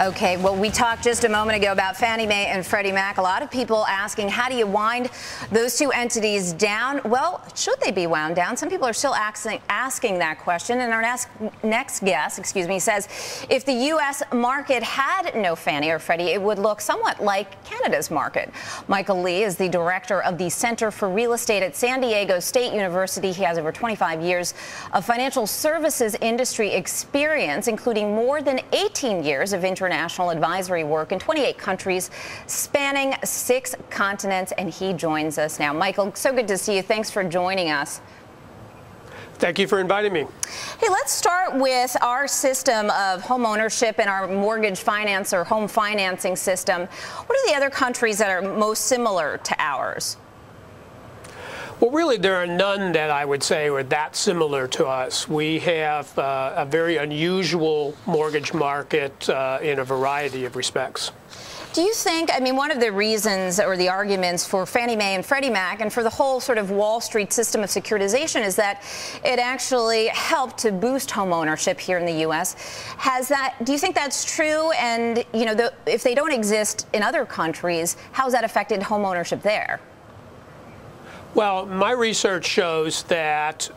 Okay, well, we talked just a moment ago about Fannie Mae and Freddie Mac. A lot of people asking, how do you wind those two entities down? Well, should they be wound down? Some people are still asking that question. And our next guest, says if the U.S. market had no Fannie or Freddie, it would look somewhat like Canada's market. Michael Lee is the director of the Center for Real Estate at San Diego State University. He has over 25 years of financial services industry experience, including more than 18 years of international advisory work in 28 countries, spanning 6 continents, and he joins us now. Michael, so good to see you. Thanks for joining us. Thank you for inviting me. Hey, let's start with our system of home ownership and our mortgage finance or home financing system. What are the other countries that are most similar to ours? Well, really, there are none that I would say are that similar to us. We have a very unusual mortgage market in a variety of respects. Do you think, I mean, one of the reasons or the arguments for Fannie Mae and Freddie Mac and for the whole sort of Wall Street system of securitization is that it actually helped to boost home ownership here in the U.S. Do you think that's true? And, you know, if they don't exist in other countries, how has that affected home ownership there? Well, my research shows that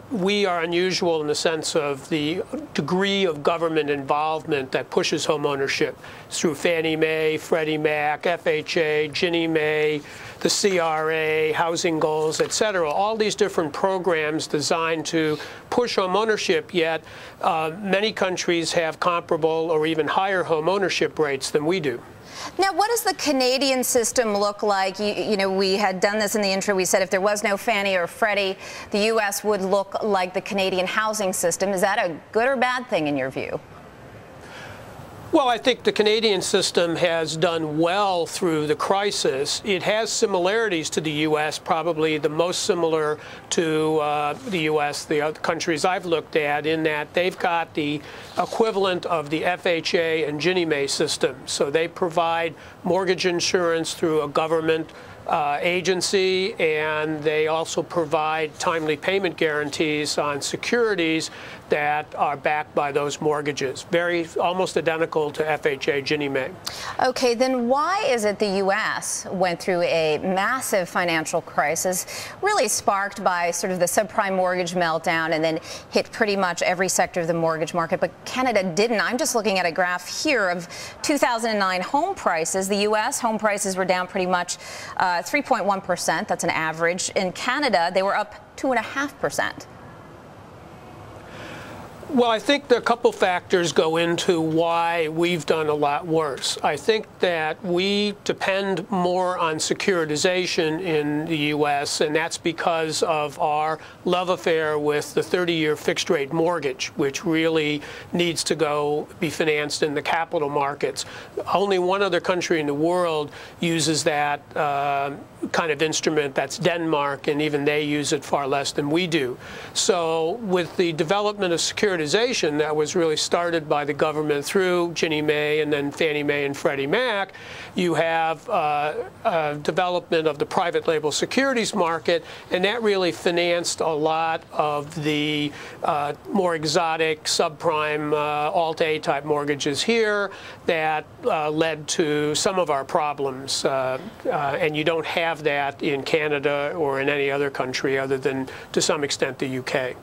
we are unusual in the sense of the degree of government involvement that pushes home ownership through Fannie Mae, Freddie Mac, FHA, Ginnie Mae, the CRA, housing goals, et cetera. All these different programs designed to push home ownership, yet many countries have comparable or even higher home ownership rates than we do. Now, what does the Canadian system look like? You know, we had done this in the intro. We said if there was no Fannie or Freddie, the U.S. would look like the Canadian housing system. Is that a good or bad thing in your view? Well, I think the Canadian system has done well through the crisis. It has similarities to the U.S., probably the most similar to the U.S., the other countries I've looked at, in that they've got the equivalent of the FHA and Ginnie Mae system. So they provide mortgage insurance through a government agency, and they also provide timely payment guarantees on securities that are backed by those mortgages. Almost identical to FHA Ginnie Mae. Okay, then why is it the U.S. went through a massive financial crisis, really sparked by sort of the subprime mortgage meltdown, and then hit pretty much every sector of the mortgage market, but Canada didn't? I'm just looking at a graph here of 2009 home prices. The U.S. home prices were down pretty much 3.1%. That's an average. In Canada, they were up 2.5%. Well, I think a couple factors go into why we've done a lot worse. I think that we depend more on securitization in the U.S., and that's because of our love affair with the 30-year fixed-rate mortgage, which really needs to be financed in the capital markets. Only one other country in the world uses that kind of instrument. That's Denmark, and even they use it far less than we do. So with the development of securitization that was really started by the government through Ginnie Mae and then Fannie Mae and Freddie Mac, you have development of the private label securities market, and that really financed a lot of the more exotic subprime Alt-A type mortgages here that led to some of our problems. And you don't have that in Canada or in any other country other than, to some extent, the UK.